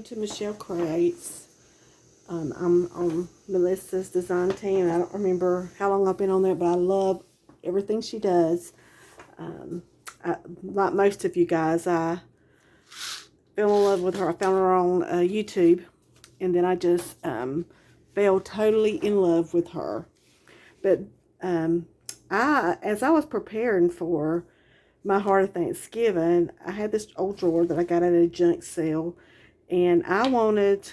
to Michelle Crates. I'm on Melissa's design team. I don't remember how long I've been on there, but I love everything she does. Like most of you guys, I fell in love with her. I found her on YouTube, and then I just fell totally in love with her. But as I was preparing for my Heart of Thanksgiving, I had this old drawer that I got at a junk sale, and I wanted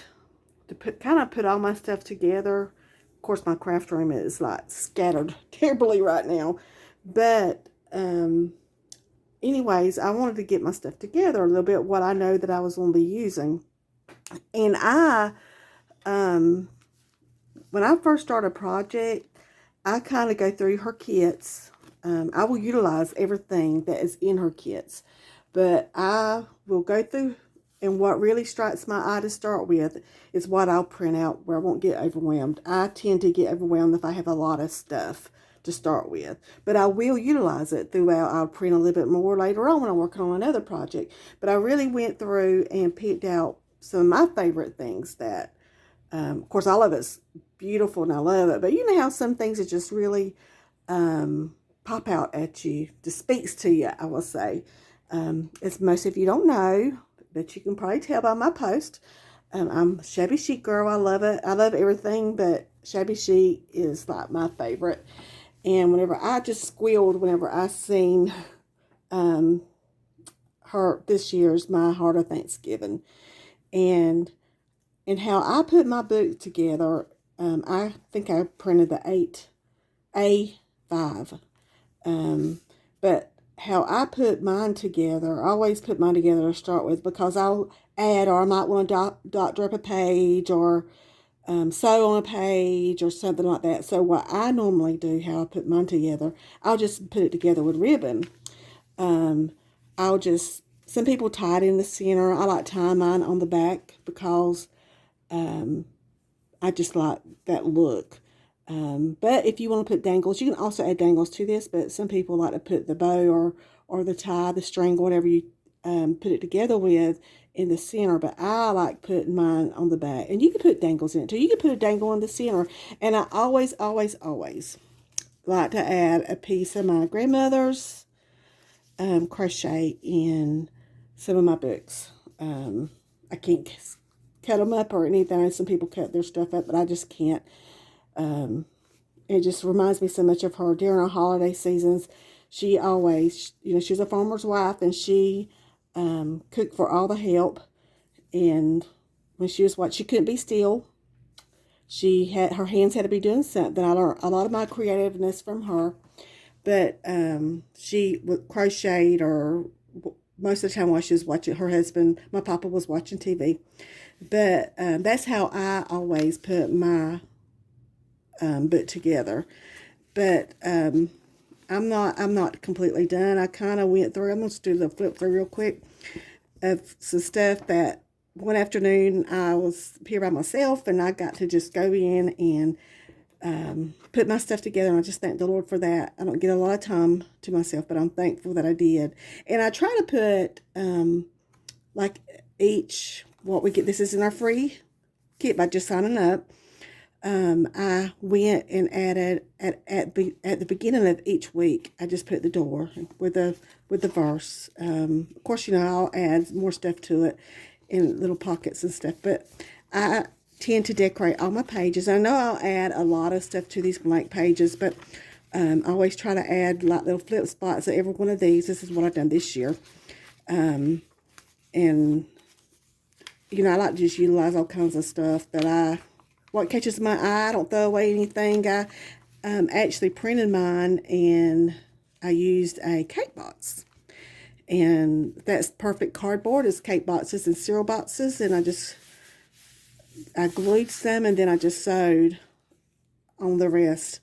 to put all my stuff together. Of course, my craft room is like scattered terribly right now, but anyways, I wanted to get my stuff together a little bit, what I know that I was going to be using. And when I first start a project, I kind of go through her kits. I will utilize everything that is in her kits, but I will go through, and what really strikes my eye to start with is what I'll print out where I won't get overwhelmed. I tend to get overwhelmed if I have a lot of stuff to start with, but I will utilize it throughout. I'll print a little bit more later on when I'm working on another project, but I really went through and picked out some of my favorite things that, of course, all of it's beautiful and I love it, but you know how some things that just really pop out at you, just speaks to you, I will say. As most of you don't know, but you can probably tell by my post, I'm a shabby chic girl. I love it. I love everything, but shabby chic is like my favorite. And whenever I just squealed whenever I seen her this year's My Heart of Thanksgiving, and how I put my book together. I think I printed the A5. But how I put mine together, I always put mine together to start with, because I'll add, or I might want to dot drop a page, or sew on a page, or something like that. So what I normally do, how I put mine together, I'll just put it together with ribbon. Some people tie it in the center. I like tying mine on the back because I just like that look. But if you want to put dangles, you can also add dangles to this, but some people like to put the bow or the tie, the string, whatever you put it together with, in the center. But I like putting mine on the back. And you can put dangles in it too. You can put a dangle in the center. And I always, always, always like to add a piece of my grandmother's crochet in some of my books. I can't cut them up or anything. Some people cut their stuff up, but I just can't. It just reminds me so much of her during our holiday seasons. She always, she's a farmer's wife, and she cooked for all the help. And when she was she couldn't be still. Her hands had to be doing something. I learned a lot of my creativeness from her. But she crocheted, or most of the time while she was watching, her husband, my papa, was watching TV. But that's how I always put my book together. But I'm not completely done. I kind of went through. I'm going to do the flip through real quick of some stuff that one afternoon I was here by myself, and I got to just go in and put my stuff together, and I just thank the Lord for that. I don't get a lot of time to myself, but I'm thankful that I did. And I try to put like what we get. This is in our free kit by just signing up. I went and added at the beginning of each week, I just put the door with the verse. Of course, I'll add more stuff to it in little pockets and stuff, but I tend to decorate all my pages. I know I'll add a lot of stuff to these blank pages, but I always try to add like little flip spots at every one of these. This is what I've done this year. And I like to just utilize all kinds of stuff that what catches my eye. I don't throw away anything. I actually printed mine, and I used a cake box. And that's perfect cardboard. It's cake boxes and cereal boxes. And I glued some, and then I just sewed on the rest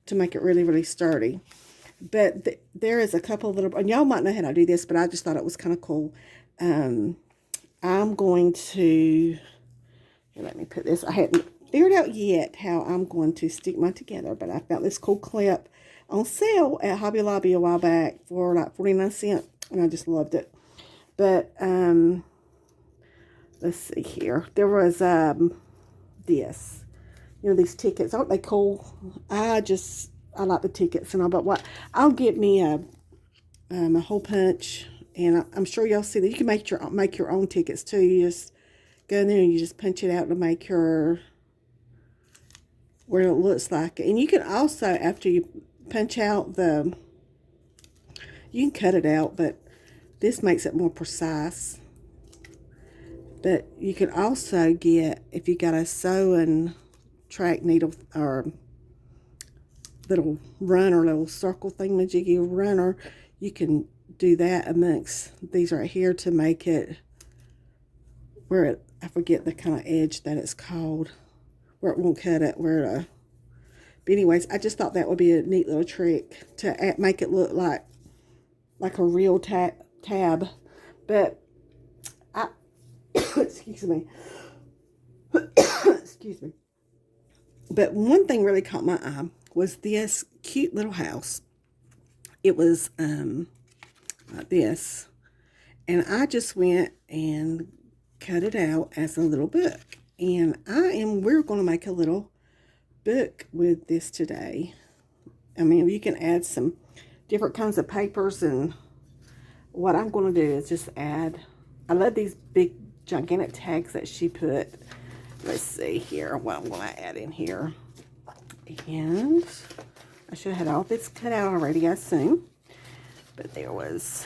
to make it really, really sturdy. But there is a couple of little, and y'all might know how to do this, but I just thought it was kind of cool. I'm going to, here, let me put this. I hadn't figured out yet how I'm going to stick mine together, but I found this cool clip on sale at Hobby Lobby a while back for like 49 cents, and I just loved it. But the let's see here. There was this, these tickets. Aren't they cool? I like the tickets and all. But I'll get me a hole punch, and I'm sure y'all see that you can make your own tickets too. You just go in there and you just punch it out to make where it looks like it. And you can also, after you punch out you can cut it out, but this makes it more precise. But you can also get, if you got a sewing track needle or little runner, little circle thingamajiggy runner, you can do that amongst these right here to make it where I forget the kind of edge that it's called, where it won't cut it, but anyways, I just thought that would be a neat little trick to make it look like a real tab. But excuse me. Excuse me. But one thing really caught my eye was this cute little house. It was like this. And I just went and cut it out as a little book. And we're going to make a little book with this today. I mean, you can add some different kinds of papers, and what I'm going to do is just add, I love these big gigantic tags that she put. Let's see here what I'm going to add in here. And I should have had all this cut out already, I assume. But there was,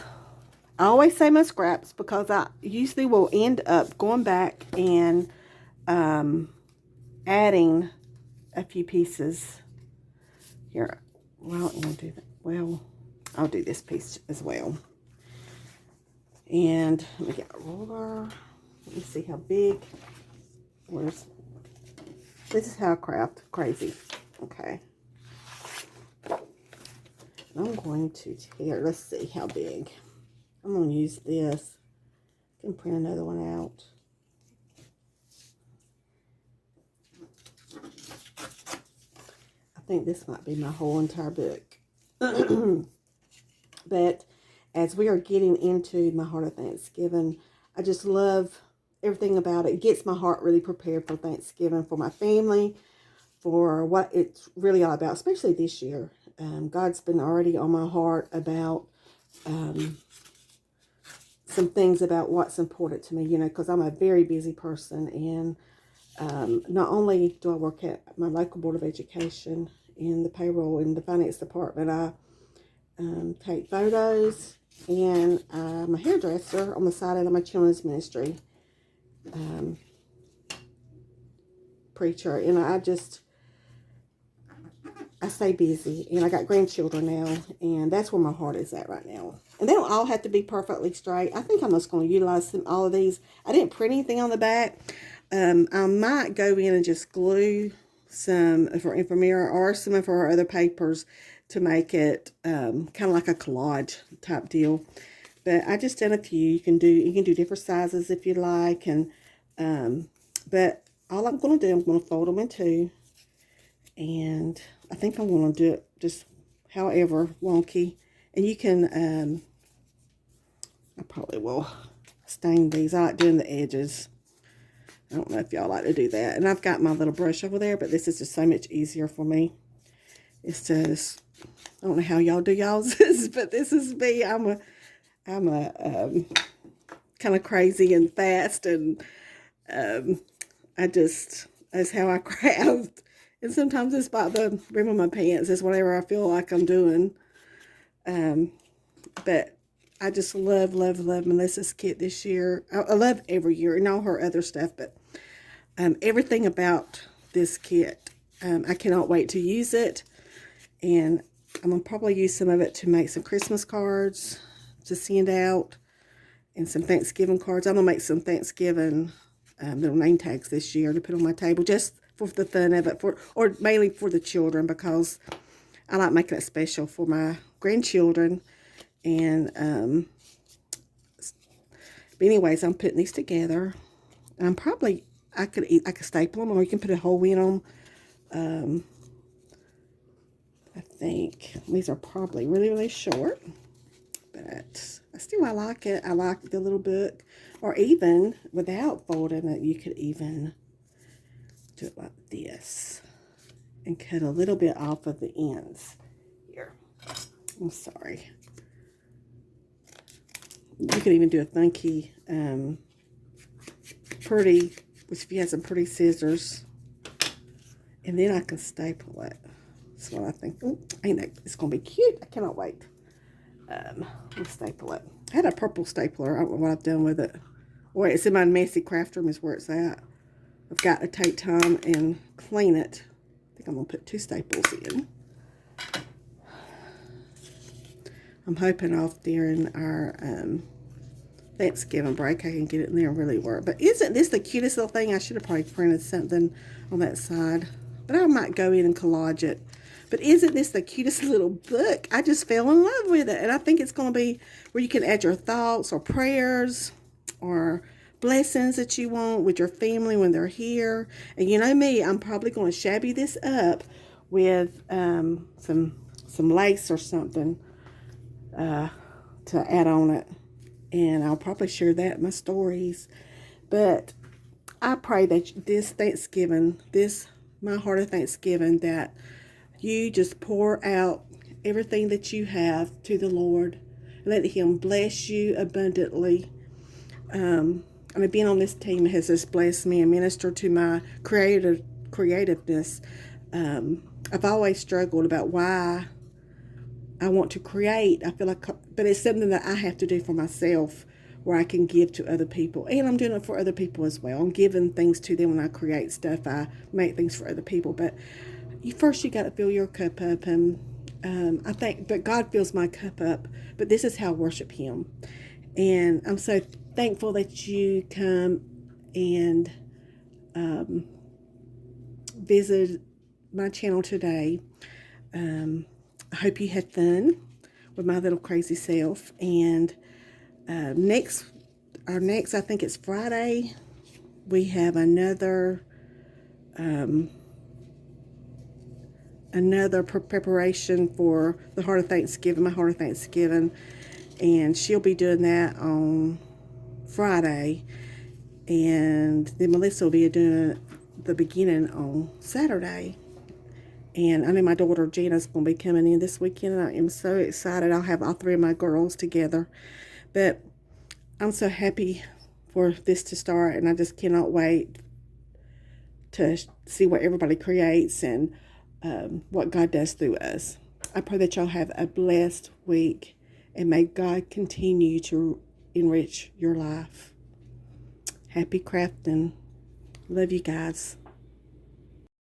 I always say my scraps because I usually will end up going back and adding a few pieces. Here, well, I'm going to do that. Well, I'll do this piece as well. And let me get a ruler. Let me see how big. This is how I craft. Crazy. Okay. I'm going to tear. Let's see how big. I'm going to use this. I can print another one out. I think this might be my whole entire book. But as we are getting into my Heart of Thanksgiving, I just love everything about it. It gets my heart really prepared for Thanksgiving, for my family, for what it's really all about, especially this year. God's been already on my heart about some things about what's important to me, because I'm a very busy person. And not only do I work at my local Board of Education in the payroll and the finance department, I take photos, and I'm a hairdresser on the side of my children's ministry preacher. And I stay busy, and I got grandchildren now, and that's where my heart is at right now. And they don't all have to be perfectly straight. I think I'm just going to utilize all of these. I didn't print anything on the back. I might go in and just glue some for Infamira or some of her other papers to make it kind of like a collage type deal. But I just done a few. You can do different sizes if you like, and but all I'm going to do, I'm going to fold them in two, and I think I'm going to do it just however wonky. And you can I probably will stain these. I like doing the edges. I don't know if y'all like to do that. And I've got my little brush over there, but this is just so much easier for me. It's just, I don't know how y'all do y'all's, but this is me. I'm a kind of crazy and fast, and that's how I craft. And sometimes it's about the rim of my pants. It's whatever I feel like I'm doing. But I just love Melissa's kit this year. I love every year and all her other stuff, but everything about this kit, I cannot wait to use it. And I'm going to probably use some of it to make some Christmas cards to send out, and some Thanksgiving cards. I'm going to make some Thanksgiving little name tags this year to put on my table, just for the fun of it, or mainly for the children, because I like making it special for my grandchildren. And but anyways, I'm putting these together. And I could staple them, or you can put a hole in them. I think these are probably really short, But I like it. I like the little book. Or even without folding it, you could even do it like this and cut a little bit off of the ends. Here, I'm sorry. You could even do a funky, pretty, which if you have some pretty scissors, and then I can staple it. That's what I think. Ooh, ain't that, it's gonna be cute. I cannot wait. Let me staple it. I had a purple stapler. I don't know what I've done with it. Or it's in my messy craft room is where it's at. I've got to take time and clean it. I think I'm going to put 2 staples in. I'm hoping off during our Thanksgiving break I can get it in there and really work. But isn't this the cutest little thing? I should have probably printed something on that side. But I might go in and collage it. But isn't this the cutest little book? I just fell in love with it. And I think it's going to be where you can add your thoughts or prayers or blessings that you want with your family when they're here. And you know me, I'm probably going to shabby this up with some lace or something to add on it. And I'll probably share that in my stories. But I pray that this Thanksgiving, my heart of Thanksgiving, that you just pour out everything that you have to the Lord. Let Him bless you abundantly. I mean, being on this team has just blessed me and ministered to my creativeness. I've always struggled about why I want to create. I feel like, but it's something that I have to do for myself, where I can give to other people, and I'm doing it for other people as well. I'm giving things to them when I create stuff. I make things for other people, but you got to fill your cup up, and I think, but God fills my cup up. But this is how I worship Him, and I'm so thankful that you come and visit my channel today. I hope you had fun with my little crazy self. And our next, I think it's Friday, we have another preparation for the Heart of Thanksgiving, my Heart of Thanksgiving, and she'll be doing that on Friday, and then Melissa will be doing the beginning on Saturday. And I know my daughter Gina's going to be coming in this weekend, and I am so excited. I'll have all 3 of my girls together. But I'm so happy for this to start, and I just cannot wait to see what everybody creates and what God does through us. I pray that y'all have a blessed week, and may God continue to enrich your life. Happy crafting. Love you guys.